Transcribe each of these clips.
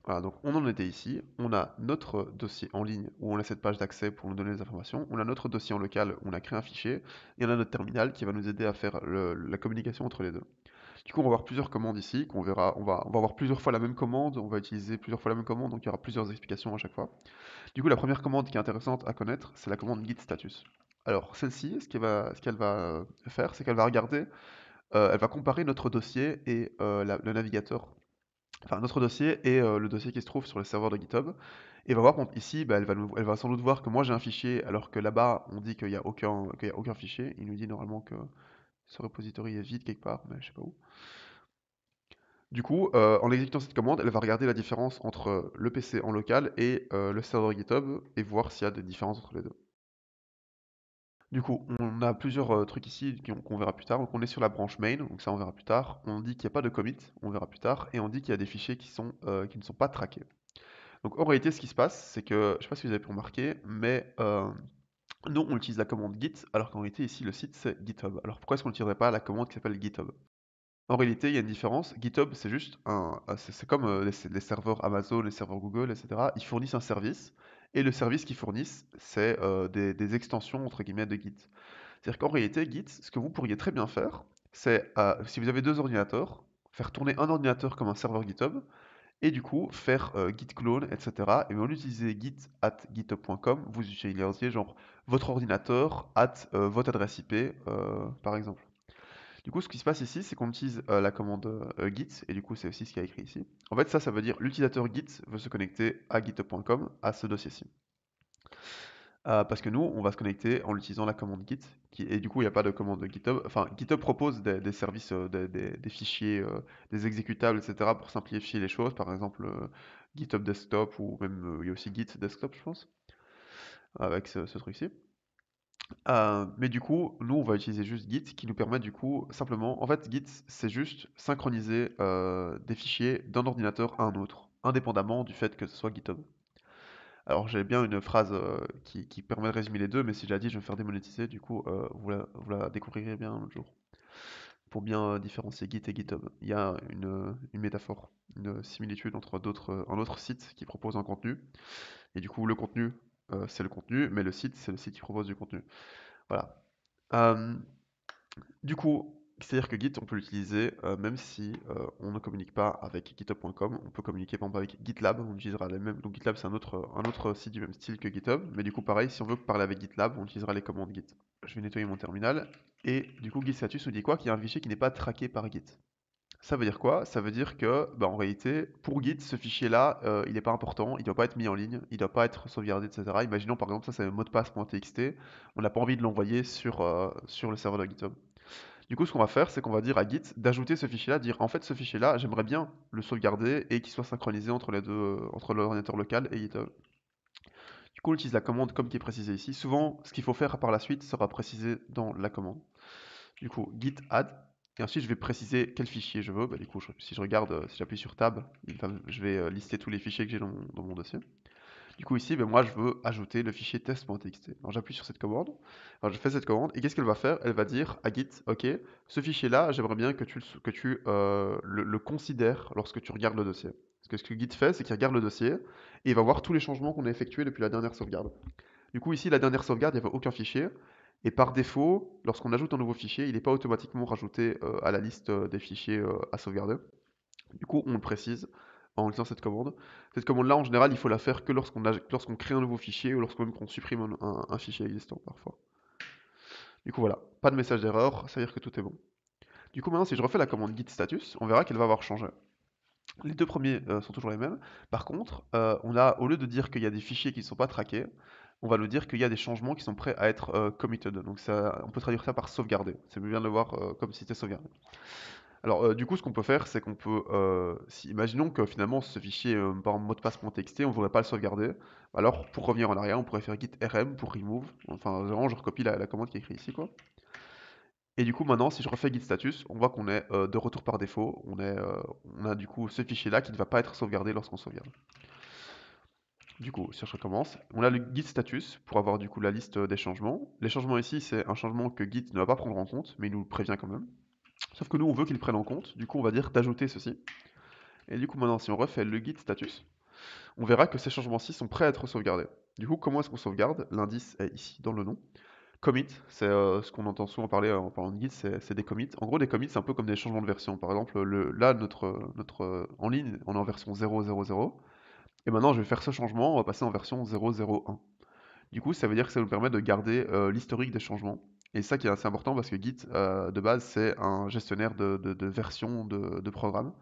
Voilà, donc on en était ici, on a notre dossier en ligne où on a cette page d'accès pour nous donner les informations, on a notre dossier en local où on a créé un fichier, et on a notre terminal qui va nous aider à faire la communication entre les deux. Du coup, on va voir plusieurs commandes ici, qu'on verra, on va voir plusieurs fois la même commande, on va utiliser plusieurs fois la même commande, donc il y aura plusieurs explications à chaque fois. Du coup, la première commande qui est intéressante à connaître, c'est la commande git status. Alors, celle-ci, ce qu'elle va faire, c'est qu'elle va regarder, elle va comparer notre dossier et le navigateur, enfin notre dossier et le dossier qui se trouve sur le serveur de GitHub. Et va voir, par exemple, ici, bah, elle va sans doute voir que moi j'ai un fichier, alors que là-bas, on dit qu'il y a aucun fichier. Il nous dit normalement que ce repository est vide quelque part, mais je sais pas où. Du coup, en exécutant cette commande, elle va regarder la différence entre le PC en local et le serveur GitHub et voir s'il y a des différences entre les deux. Du coup, on a plusieurs trucs ici qu'on verra plus tard. Donc on est sur la branche main, donc ça on verra plus tard. On dit qu'il n'y a pas de commit, on verra plus tard. Et on dit qu'il y a des fichiers qui ne sont pas traqués. Donc en réalité, ce qui se passe, c'est que, je ne sais pas si vous avez pu remarquer, mais nous on utilise la commande git, alors qu'en réalité ici le site c'est GitHub. Alors pourquoi est-ce qu'on n'utiliserait pas la commande qui s'appelle GitHub? En réalité, il y a une différence. GitHub, c'est juste c'est comme les serveurs Amazon, les serveurs Google, etc. Ils fournissent un service, et le service qu'ils fournissent, c'est des extensions entre guillemets de Git. C'est-à-dire qu'en réalité, Git, ce que vous pourriez très bien faire, c'est si vous avez deux ordinateurs, faire tourner un ordinateur comme un serveur GitHub, et du coup faire git clone, etc. Et au lieu d'utiliser git at github.com, vous utiliseriez genre votre ordinateur at votre adresse IP, par exemple. Du coup, ce qui se passe ici, c'est qu'on utilise la commande git, et du coup, c'est aussi ce qu'il y a écrit ici. En fait, ça veut dire l'utilisateur git veut se connecter à github.com, à ce dossier-ci. Parce que nous, on va se connecter en utilisant la commande git, et du coup, il n'y a pas de commande GitHub. Enfin, GitHub propose des services, des fichiers, des exécutables, etc., pour simplifier les choses. Par exemple, GitHub Desktop, ou même, il y a aussi Git Desktop, je pense, avec ce truc-ci. Mais du coup, nous, on va utiliser juste Git qui nous permet du coup simplement. En fait, Git, c'est juste synchroniser des fichiers d'un ordinateur à un autre, indépendamment du fait que ce soit GitHub. Alors, j'ai bien une phrase qui permet de résumer les deux, mais si je la dis, je vais me faire démonétiser. Du coup, vous la découvrirez bien un autre jour. Pour bien différencier Git et GitHub, il y a une métaphore, une similitude entre un autre site qui propose un contenu. Et du coup, le contenu, c'est le contenu, mais le site, c'est le site qui propose du contenu. Voilà. Euh, Du coup, c'est-à-dire que Git, on peut l'utiliser même si on ne communique pas avec GitHub.com. On peut communiquer par exemple avec GitLab, on utilisera les mêmes. Donc GitLab, c'est un autre site du même style que GitHub. Mais du coup, pareil, si on veut parler avec GitLab, on utilisera les commandes Git. Je vais nettoyer mon terminal. Et du coup, Git status nous dit quoi? Qu'il y a un fichier qui n'est pas traqué par Git. Ça veut dire quoi? Ça veut dire que, bah, en réalité, pour Git, ce fichier-là, il n'est pas important, il ne doit pas être mis en ligne, il ne doit pas être sauvegardé, etc. Imaginons par exemple, ça c'est un mot de passe.txt, on n'a pas envie de l'envoyer sur le serveur de GitHub. Du coup, ce qu'on va faire, c'est qu'on va dire à Git d'ajouter ce fichier-là, dire en fait ce fichier-là, j'aimerais bien le sauvegarder et qu'il soit synchronisé entre les deux, entre l'ordinateur local et GitHub. Du coup, on utilise la commande comme qui est précisée ici. Souvent, ce qu'il faut faire par la suite sera précisé dans la commande. Du coup, git add, et ensuite je vais préciser quel fichier je veux. Bah, du coup, si je regarde, si j'appuie sur tab, je vais lister tous les fichiers que j'ai dans mon dossier. Du coup ici, ben, moi je veux ajouter le fichier test.txt. Alors j'appuie sur cette commande, alors je fais cette commande, et qu'est-ce qu'elle va faire? Elle va dire à Git, ok, ce fichier-là, j'aimerais bien que tu le considères lorsque tu regardes le dossier. Parce que ce que Git fait, c'est qu'il regarde le dossier, et il va voir tous les changements qu'on a effectués depuis la dernière sauvegarde. Du coup ici, la dernière sauvegarde, il n'y avait aucun fichier, et par défaut, lorsqu'on ajoute un nouveau fichier, il n'est pas automatiquement rajouté à la liste des fichiers à sauvegarder. Du coup, on le précise en utilisant cette commande. Cette commande-là, en général, il faut la faire que lorsqu'on crée un nouveau fichier ou lorsqu'on même qu'on supprime un fichier existant parfois. Du coup, voilà, pas de message d'erreur, ça veut dire que tout est bon. Du coup, maintenant, si je refais la commande git status, on verra qu'elle va avoir changé. Les deux premiers sont toujours les mêmes. Par contre, au lieu de dire qu'il y a des fichiers qui ne sont pas traqués, on va nous dire qu'il y a des changements qui sont prêts à être committed. Donc ça, on peut traduire ça par sauvegarder. C'est bien de le voir comme si c'était sauvegardé. Alors, du coup, ce qu'on peut faire, c'est qu'on peut, imaginons que finalement ce fichier, par exemple, mot de passe.txt, on ne voudrait pas le sauvegarder. Alors, pour revenir en arrière, on pourrait faire git rm pour remove. Enfin, vraiment, je recopie la commande qui est écrite ici, quoi. Et du coup, maintenant, si je refais git status, on voit qu'on est de retour par défaut. On a du coup ce fichier-là qui ne va pas être sauvegardé lorsqu'on sauvegarde. Du coup, si je recommence, on a le git status pour avoir du coup la liste des changements. Les changements ici, c'est un changement que Git ne va pas prendre en compte, mais il nous le prévient quand même. Sauf que nous, on veut qu'il prenne en compte. Du coup, on va dire d'ajouter ceci. Et du coup, maintenant, si on refait le git status, on verra que ces changements-ci sont prêts à être sauvegardés. Du coup, comment est-ce qu'on sauvegarde? L'indice est ici dans le nom. Commit, c'est ce qu'on entend souvent parler en parlant de Git, c'est des commits. En gros, des commits, c'est un peu comme des changements de version. Par exemple, là, en ligne, on est en version 0.0.0. Et maintenant, je vais faire ce changement, on va passer en version 0.0.1. Du coup, ça veut dire que ça nous permet de garder l'historique des changements. Et ça qui est assez important parce que Git, de base, c'est un gestionnaire de versions de programmes.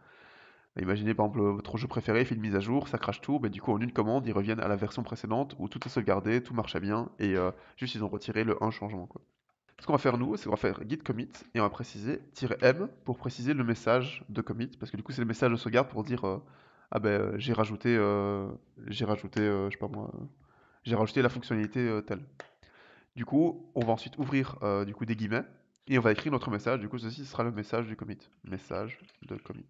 Imaginez par exemple votre jeu préféré fait une mise à jour, ça crache tout, mais du coup en une commande ils reviennent à la version précédente où tout est sauvegardé, tout marchait bien et juste ils ont retiré le un changement quoi. Ce qu'on va faire nous, c'est qu'on va faire git commit et on va préciser "-m" pour préciser le message de commit parce que du coup c'est le message de sauvegarde pour dire ah ben je sais pas moi, j'ai rajouté la fonctionnalité telle. Du coup, on va ensuite ouvrir du coup des guillemets et on va écrire notre message. Du coup, ceci sera le message du commit. Message de commit.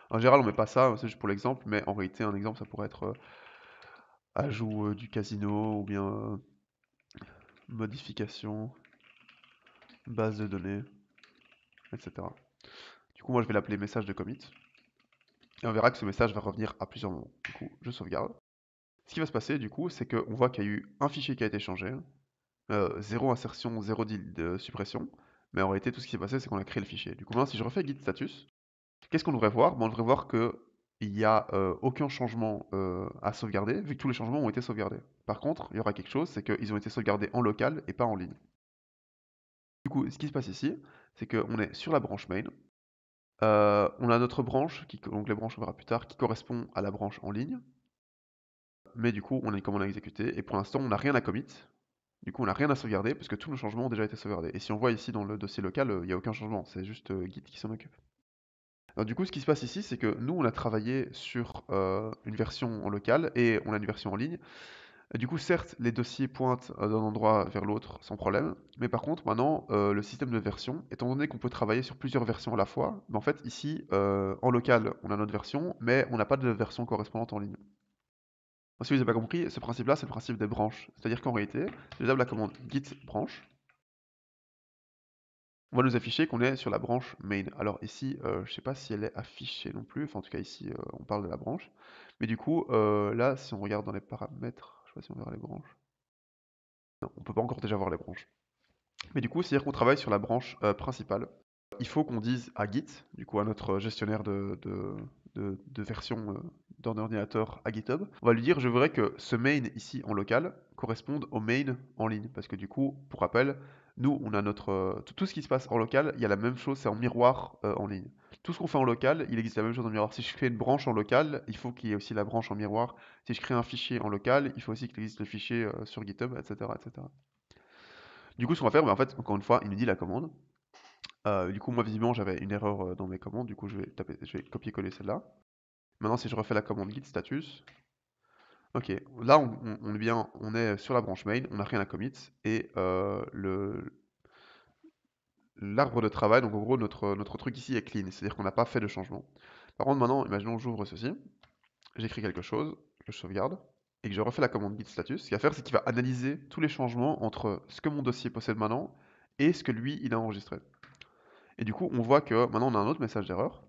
En général, on met pas ça, c'est juste pour l'exemple, mais en réalité, un exemple, ça pourrait être ajout du casino ou bien modification, base de données, etc. Du coup, moi, je vais l'appeler message de commit et on verra que ce message va revenir à plusieurs moments. Du coup, je sauvegarde. Ce qui va se passer, du coup, c'est qu'on voit qu'il y a eu un fichier qui a été changé, zéro insertion, zéro de suppression. Mais en réalité, tout ce qui s'est passé, c'est qu'on a créé le fichier. Du coup, maintenant, si je refais git status, qu'est-ce qu'on devrait voir? On devrait voir que il n'y a aucun changement à sauvegarder, vu que tous les changements ont été sauvegardés. Par contre, il y aura quelque chose, c'est qu'ils ont été sauvegardés en local et pas en ligne. Du coup, ce qui se passe ici, c'est qu'on est sur la branche main. On a notre branche, donc les branches on verra plus tard, qui correspond à la branche en ligne. Mais du coup, on a une commande à exécuter, et pour l'instant, on n'a rien à commit. Du coup, on n'a rien à sauvegarder, parce que tous nos changements ont déjà été sauvegardés. Et si on voit ici dans le dossier local, il n'y a aucun changement, c'est juste Git qui s'en occupe. Alors, du coup, ce qui se passe ici, c'est que nous, on a travaillé sur une version en local et on a une version en ligne. Et du coup, certes, les dossiers pointent d'un endroit vers l'autre sans problème, mais par contre, maintenant, le système de version, étant donné qu'on peut travailler sur plusieurs versions à la fois, ben, en fait, ici, en local, on a notre version, mais on n'a pas de version correspondante en ligne. Si vous n'avez pas compris, ce principe-là, c'est le principe des branches. C'est-à-dire qu'en réalité, si je tape la commande git branch, on va nous afficher qu'on est sur la branche main. Alors ici, je ne sais pas si elle est affichée non plus, enfin en tout cas ici, on parle de la branche. Mais du coup, là, si on regarde dans les paramètres, je ne sais pas si on verra les branches. Non, on peut pas encore déjà voir les branches. Mais du coup, c'est-à-dire qu'on travaille sur la branche principale. Il faut qu'on dise à Git, du coup à notre gestionnaire de version d'un ordinateur à GitHub, on va lui dire je voudrais que ce main ici en local corresponde au main en ligne. Parce que du coup, pour rappel, nous on a tout ce qui se passe en local, il y a la même chose, c'est en miroir en ligne. Tout ce qu'on fait en local, il existe la même chose en miroir. Si je crée une branche en local, il faut qu'il y ait aussi la branche en miroir. Si je crée un fichier en local, il faut aussi qu'il existe le fichier sur GitHub, etc., etc. Du coup, ce qu'on va faire, ben, en fait, encore une fois, il nous dit la commande. Du coup, moi, visiblement, j'avais une erreur dans mes commandes. Du coup, je vais copier-coller celle-là. Maintenant, si je refais la commande git status, ok, là, on est bien, on est sur la branche main, on n'a rien à commit, et l'arbre de travail, donc en gros, notre truc ici est clean, c'est-à-dire qu'on n'a pas fait de changement. Par contre, maintenant, imaginons que j'ouvre ceci, j'écris quelque chose, que je sauvegarde, et que je refais la commande git status. Ce qu'il va faire, c'est qu'il va analyser tous les changements entre ce que mon dossier possède maintenant et ce que lui, il a enregistré. Et du coup, on voit que maintenant, on a un autre message d'erreur,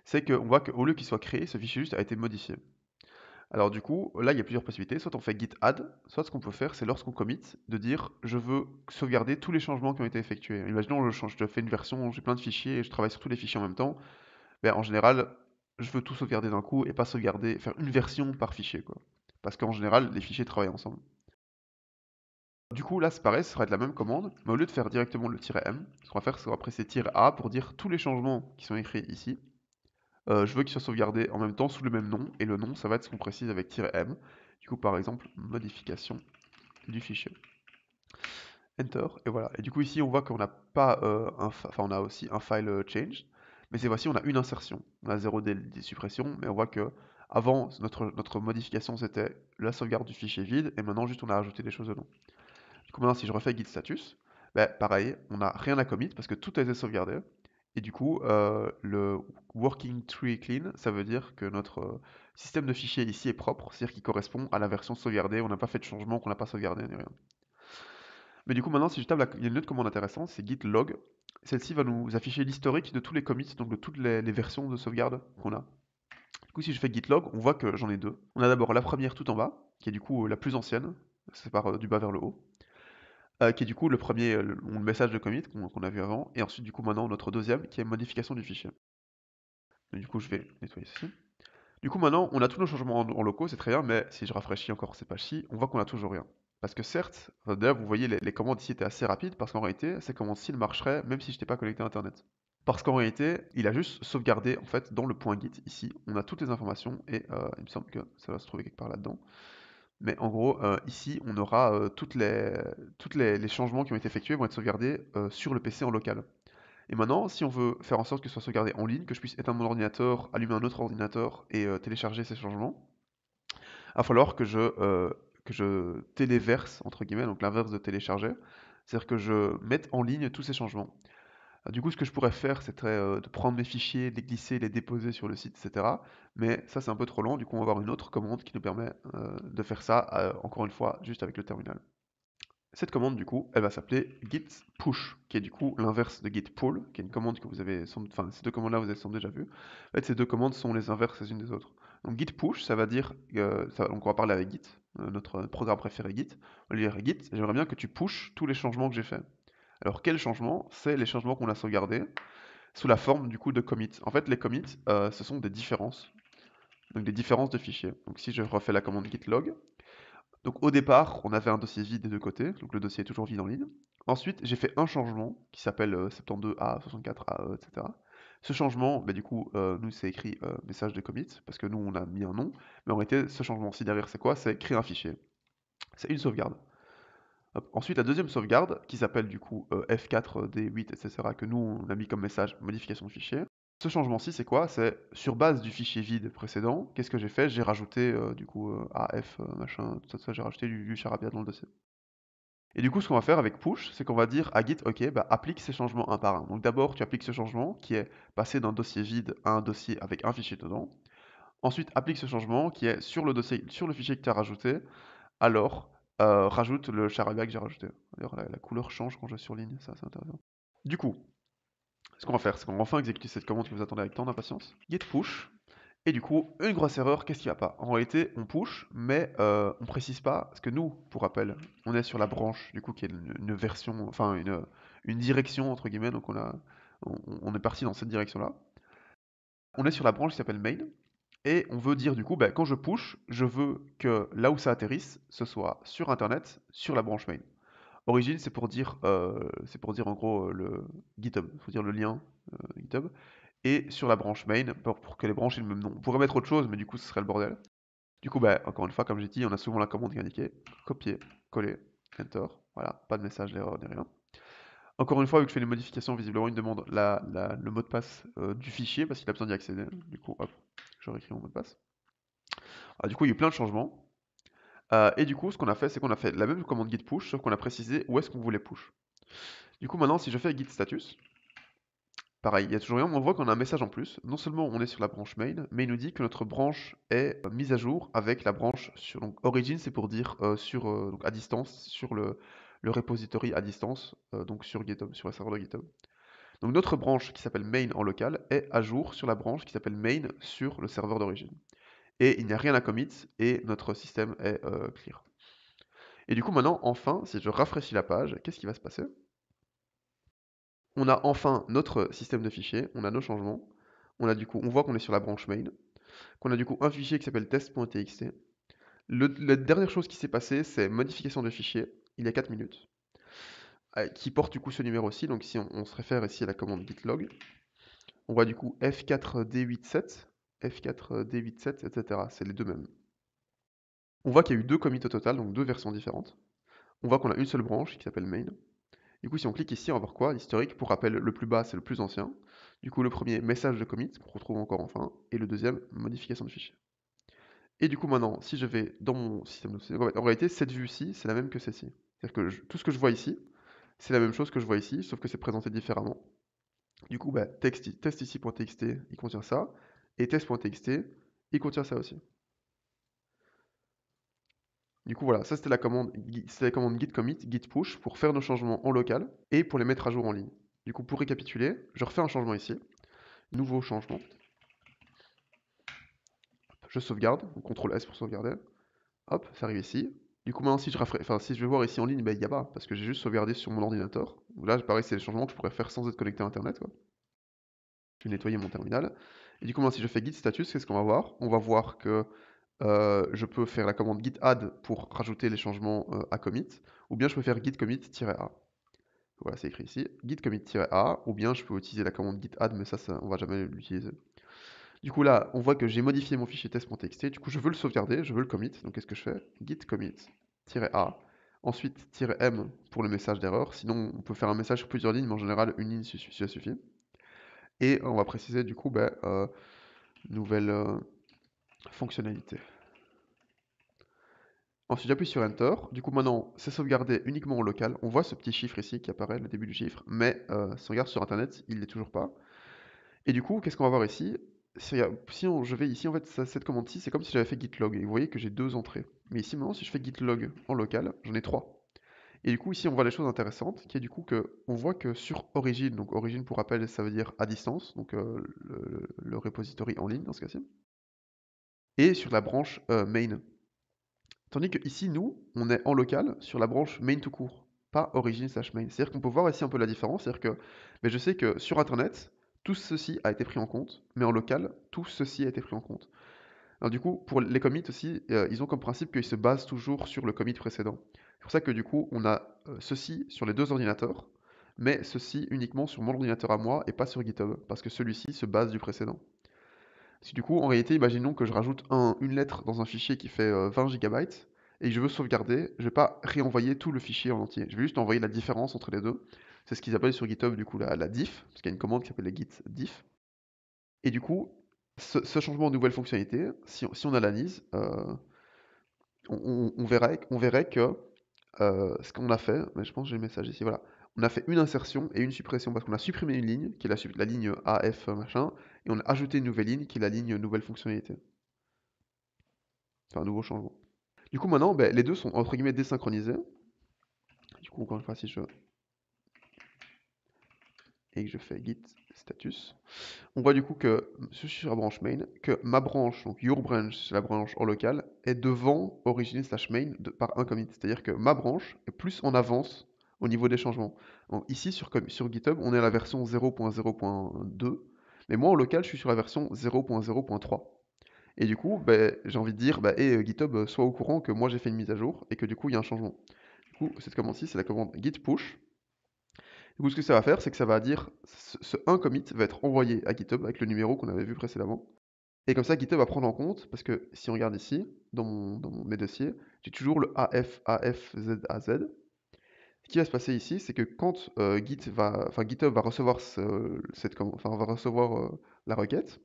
c'est qu'on voit qu'au lieu qu'il soit créé, ce fichier juste a été modifié. Alors du coup, là, il y a plusieurs possibilités. Soit on fait git add, soit ce qu'on peut faire, c'est lorsqu'on commit, de dire je veux sauvegarder tous les changements qui ont été effectués. Imaginons, je fais une version, j'ai plein de fichiers et je travaille sur tous les fichiers en même temps. Ben, en général, je veux tout sauvegarder d'un coup et pas sauvegarder, faire une version par fichier, quoi. Parce qu'en général, les fichiers travaillent ensemble. Du coup, là, c'est pareil, ce sera de la même commande, mais au lieu de faire directement le "-m", ce qu'on va faire, c'est qu'on va presser "-a" pour dire tous les changements qui sont écrits ici. Je veux qu'ils soient sauvegardés en même temps sous le même nom, et le nom, ça va être ce qu'on précise avec "-m". Du coup, par exemple, modification du fichier. Enter, et voilà. Et du coup, ici, on voit qu'on n'a pas enfin, on a aussi un file change, mais cette fois-ci, on a une insertion. On a zéro des suppressions, mais on voit que avant, notre modification, c'était la sauvegarde du fichier vide, et maintenant, juste, on a ajouté des choses dedans. Du coup, maintenant, si je refais git status, ben, pareil, on n'a rien à commit parce que tout a été sauvegardé. Et du coup, le working tree clean, ça veut dire que notre système de fichiers ici est propre, c'est-à-dire qu'il correspond à la version sauvegardée, on n'a pas fait de changement, qu'on n'a pas sauvegardé, ni rien. Mais du coup, maintenant, si je tape, il y a une autre commande intéressante, c'est git log. Celle-ci va nous afficher l'historique de tous les commits, donc de toutes les versions de sauvegarde qu'on a. Du coup, si je fais git log, on voit que j'en ai deux. On a d'abord la première tout en bas, qui est du coup la plus ancienne, c'est par du bas vers le haut, qui est du coup le premier, le message de commit qu'on a vu avant, et ensuite du coup maintenant notre deuxième, qui est modification du fichier. Et du coup, je vais nettoyer ceci. Du coup, maintenant, on a tous nos changements en locaux, c'est très bien, mais si je rafraîchis encore ces pages-ci, on voit qu'on a toujours rien. Parce que certes, enfin, d'ailleurs, vous voyez, les commandes ici étaient assez rapides, parce qu'en réalité, ces commandes-ci marcheraient même si je n'étais pas connecté à Internet. Parce qu'en réalité, il a juste sauvegardé, en fait, dans le point Git, ici, on a toutes les informations, et il me semble que ça va se trouver quelque part là-dedans. Mais en gros, ici, on aura les changements qui ont été effectués vont être sauvegardés sur le PC en local. Et maintenant, si on veut faire en sorte que ce soit sauvegardé en ligne, que je puisse éteindre mon ordinateur, allumer un autre ordinateur et télécharger ces changements, il va falloir que je téléverse, entre guillemets, donc l'inverse de télécharger, c'est-à-dire que je mette en ligne tous ces changements. Du coup, ce que je pourrais faire, c'est de prendre mes fichiers, les glisser, les déposer sur le site, etc. Mais ça, c'est un peu trop lent, du coup, on va avoir une autre commande qui nous permet de faire ça, encore une fois, juste avec le terminal. Cette commande, du coup, elle va s'appeler git push, qui est du coup l'inverse de git pull, qui est une commande que vous avez enfin, ces deux commandes-là, vous avez sans doute déjà vues. En fait, ces deux commandes sont les inverses les unes des autres. Donc git push, ça va dire, donc on va parler avec Git, notre programme préféré Git. On va lui dire Git, j'aimerais bien que tu pushes tous les changements que j'ai faits. Alors quels changements? C'est les changements qu'on a sauvegardés sous la forme du coup de commits. En fait, les commits, ce sont des différences, donc des différences de fichiers. Donc si je refais la commande git log, donc au départ, on avait un dossier vide des deux côtés, donc le dossier est toujours vide en ligne. Ensuite, j'ai fait un changement qui s'appelle 72A, 64AE, etc. Ce changement, bah, du coup, nous c'est écrit message de commit, parce que nous on a mis un nom, mais en réalité, ce changement-ci derrière, c'est quoi? C'est créer un fichier. C'est une sauvegarde. Hop. Ensuite, la deuxième sauvegarde, qui s'appelle du coup F4, D8, etc., que nous on a mis comme message modification de fichier. Ce changement-ci, c'est quoi? C'est sur base du fichier vide précédent, qu'est-ce que j'ai fait? J'ai rajouté du coup AF, machin, tout ça, j'ai rajouté du charabia dans le dossier. Et du coup, ce qu'on va faire avec push, c'est qu'on va dire à Git, ok, bah, applique ces changements un par un. Donc d'abord, tu appliques ce changement qui est passé d'un dossier vide à un dossier avec un fichier dedans. Ensuite, applique ce changement qui est sur le dossier, sur le fichier que tu as rajouté. Alors, rajoute le charabia que j'ai rajouté. D'ailleurs, la couleur change quand je surligne, ça c'est intéressant. Du coup, ce qu'on va faire, c'est qu'on va enfin exécuter cette commande que vous attendez avec tant d'impatience. Git push. Et du coup, une grosse erreur, qu'est-ce qu'il n'y a pas? En réalité, on push, mais on précise pas, parce que nous, pour rappel, on est sur la branche, du coup, qui est une version, enfin une direction, entre guillemets, donc on est parti dans cette direction-là. On est sur la branche qui s'appelle main, et on veut dire, du coup, bah, quand je push, je veux que là où ça atterrisse, ce soit sur Internet, sur la branche main. Origin, c'est pour dire en gros le GitHub, il faut dire le lien GitHub, et sur la branche main, pour que les branches aient le même nom. On pourrait mettre autre chose, mais du coup, ce serait le bordel. Du coup, bah, encore une fois, comme j'ai dit, on a souvent la commande qui est indiquée. Copier, coller, enter. Voilà, pas de message d'erreur ni rien. Encore une fois, vu que je fais les modifications, visiblement, il me demande le mot de passe du fichier parce qu'il a besoin d'y accéder. Du coup, hop, je réécris mon mot de passe. Ah, du coup, il y a eu plein de changements. Et du coup, ce qu'on a fait, c'est qu'on a fait la même commande git push, sauf qu'on a précisé où est-ce qu'on voulait push. Du coup, maintenant, si je fais git status, pareil, il y a toujours rien, mais on voit qu'on a un message en plus. Non seulement on est sur la branche main, mais il nous dit que notre branche est mise à jour avec la branche sur. Donc origin, c'est pour dire donc à distance, sur le repository à distance, donc sur GitHub, sur le serveur de GitHub. Donc notre branche qui s'appelle main en local est à jour sur la branche qui s'appelle main sur le serveur d'origine. Et il n'y a rien à commit et notre système est clear. Et du coup maintenant, enfin, si je rafraîchis la page, qu'est-ce qui va se passer? On a enfin notre système de fichiers, on a nos changements. On voit qu'on est sur la branche main, qu'on a du coup un fichier qui s'appelle test.txt. La dernière chose qui s'est passée, c'est modification de fichier, il y a 4 minutes, qui porte du coup ce numéro-ci. Donc si on se réfère ici à la commande git log, on voit du coup F4D87, F4D87, etc. C'est les deux mêmes. On voit qu'il y a eu deux commits au total, donc deux versions différentes. On voit qu'on a une seule branche qui s'appelle main. Du coup, si on clique ici, on va voir quoi? L'historique, pour rappel, le plus bas, c'est le plus ancien. Du coup, le premier, message de commit, qu'on retrouve encore en fin. Et le deuxième, modification de fichier. Et du coup, maintenant, si je vais dans mon système de... En réalité, cette vue-ci, c'est la même que celle-ci. C'est-à-dire que tout ce que je vois ici, c'est la même chose que je vois ici, sauf que c'est présenté différemment. Du coup, bah, test ici.txt, il contient ça. Et test.txt, il contient ça aussi. Du coup, voilà, ça c'était la commande git commit, git push pour faire nos changements en local et pour les mettre à jour en ligne. Du coup, pour récapituler, je refais un changement ici. Nouveau changement. je sauvegarde, donc CTRL S pour sauvegarder. Hop, ça arrive ici. Du coup, maintenant, si si je vais voir ici en ligne, ben, il n'y a pas, parce que j'ai juste sauvegardé sur mon ordinateur. Donc là, pareil, c'est les changements que je pourrais faire sans être connecté à Internet, quoi. Je vais nettoyer mon terminal. Et du coup, maintenant, si je fais git status, qu'est-ce qu'on va voir? On va voir que je peux faire la commande git add pour rajouter les changements à commit, ou bien je peux faire git commit-a. Voilà, c'est écrit ici, git commit-a, ou bien je peux utiliser la commande git add, mais ça on va jamais l'utiliser. Du coup là, on voit que j'ai modifié mon fichier test.txt, du coup je veux le sauvegarder, je veux le commit, donc qu'est-ce que je fais? Git commit-a, ensuite "-m" pour le message d'erreur, sinon on peut faire un message sur plusieurs lignes, mais en général une ligne ça suffit. Et on va préciser du coup, nouvelle fonctionnalité. Ensuite, j'appuie sur Enter. Du coup, maintenant, c'est sauvegardé uniquement en local. On voit ce petit chiffre ici qui apparaît, le début du chiffre, mais si on regarde sur Internet, il l'est toujours pas. Et du coup, qu'est-ce qu'on va voir ici? Je vais ici, en fait, cette commande-ci, c'est comme si j'avais fait git log. Et vous voyez que j'ai 2 entrées. Mais ici, maintenant, si je fais git log en local, j'en ai 3. Et du coup, ici, on voit les choses intéressantes, qui est du coup que on voit que sur origine, donc origine pour rappel, ça veut dire à distance, donc le repository en ligne dans ce cas-ci, et sur la branche main. Tandis que ici, nous, on est en local sur la branche main tout court, pas origin/main. C'est-à-dire qu'on peut voir ici un peu la différence, c'est-à-dire que mais je sais que sur Internet, tout ceci a été pris en compte, mais en local, tout ceci a été pris en compte. Alors du coup, pour les commits aussi, ils ont comme principe qu'ils se basent toujours sur le commit précédent. C'est pour ça que du coup, on a ceci sur les 2 ordinateurs, mais ceci uniquement sur mon ordinateur à moi et pas sur GitHub, parce que celui-ci se base du précédent. Parce que du coup, en réalité, imaginons que je rajoute une lettre dans un fichier qui fait 20 gigabytes et que je veux sauvegarder, je vais pas réenvoyer tout le fichier en entier. Je vais juste envoyer la différence entre les deux. C'est ce qu'ils appellent sur GitHub du coup la diff, parce qu'il y a une commande qui s'appelle la git diff. Et du coup, ce changement de nouvelle fonctionnalité, si on analyse, on verrait que ce qu'on a fait, mais je pense que j'ai le message ici, voilà. On a fait une insertion et une suppression parce qu'on a supprimé une ligne, qui est la ligne AF machin, et on a ajouté une nouvelle ligne qui est la ligne nouvelle fonctionnalité. Enfin, un nouveau changement. Du coup, maintenant, les deux sont entre guillemets désynchronisés. Du coup, encore une fois, si je et que je fais git status, on voit du coup que je suis sur la branche main, que ma branche, donc your branch, c'est la branche en local, est devant origin/main par un commit. C'est-à-dire que ma branche est plus en avance au niveau des changements. Donc, ici, sur GitHub, on est à la version 0.0.2, mais moi en local, je suis sur la version 0.0.3. Et du coup, j'ai envie de dire, GitHub, sois au courant que moi j'ai fait une mise à jour et que du coup, il y a un changement. Du coup, cette commande-ci, c'est la commande git push. Du coup, ce que ça va faire, c'est que ça va dire, ce un commit va être envoyé à GitHub avec le numéro qu'on avait vu précédemment. Et comme ça, GitHub va prendre en compte, parce que si on regarde ici, dans mes dossiers, j'ai toujours le AFZAZ. Ce qui va se passer ici, c'est que quand GitHub va recevoir va recevoir la requête,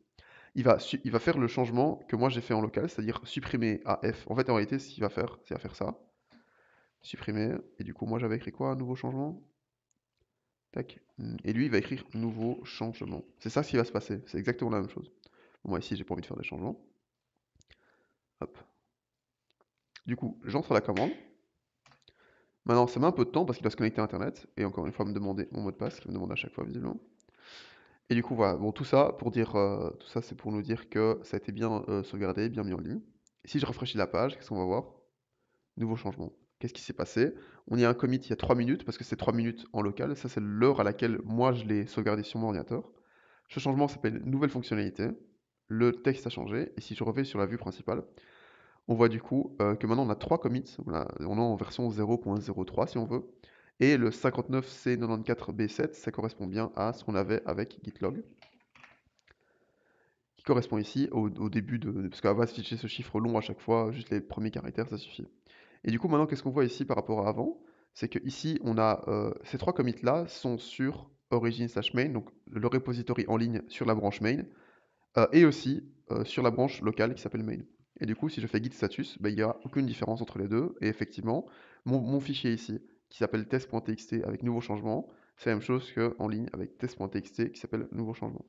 il va faire le changement que moi j'ai fait en local, c'est-à-dire supprimer AF. En fait, en réalité, ce qu'il va faire, c'est qu'il va faire ça. Supprimer. Et du coup, moi j'avais écrit quoi? Un nouveau changement? Tac. Et lui, il va écrire nouveau changement. C'est ça ce qui va se passer. C'est exactement la même chose. Bon, moi ici, j'ai pas envie de faire des changements. Hop. Du coup, j'entre la commande. Maintenant, ça met un peu de temps parce qu'il doit se connecter à Internet. Et encore une fois, me demander mon mot de passe, qu'il me demande à chaque fois, visiblement. Et du coup, voilà. Bon, tout ça, tout ça, c'est pour nous dire que ça a été bien sauvegardé, bien mis en ligne. Et si je rafraîchis la page, qu'est-ce qu'on va voir? Nouveau changement. Qu'est-ce qui s'est passé? On y a un commit il y a 3 minutes, parce que c'est 3 minutes en local. Ça, c'est l'heure à laquelle moi, je l'ai sauvegardé sur mon ordinateur. Ce changement s'appelle nouvelle fonctionnalité. Le texte a changé. Et si je reviens sur la vue principale, on voit du coup que maintenant on a 3 commits. On est en version 0.03 si on veut. Et le 59C94B7, ça correspond bien à ce qu'on avait avec Gitlog, qui correspond ici au début parce qu'on va afficher ce chiffre long à chaque fois, juste les premiers caractères, ça suffit. Et du coup, maintenant, qu'est-ce qu'on voit ici par rapport à avant? C'est que ici, on a ces 3 commits-là sont sur origin/main, donc le repository en ligne sur la branche main, et aussi sur la branche locale qui s'appelle main. Et du coup, si je fais git status, il n'y a aucune différence entre les deux. Et effectivement, mon fichier ici, qui s'appelle test.txt avec nouveau changement, c'est la même chose qu'en ligne avec test.txt qui s'appelle nouveau changement.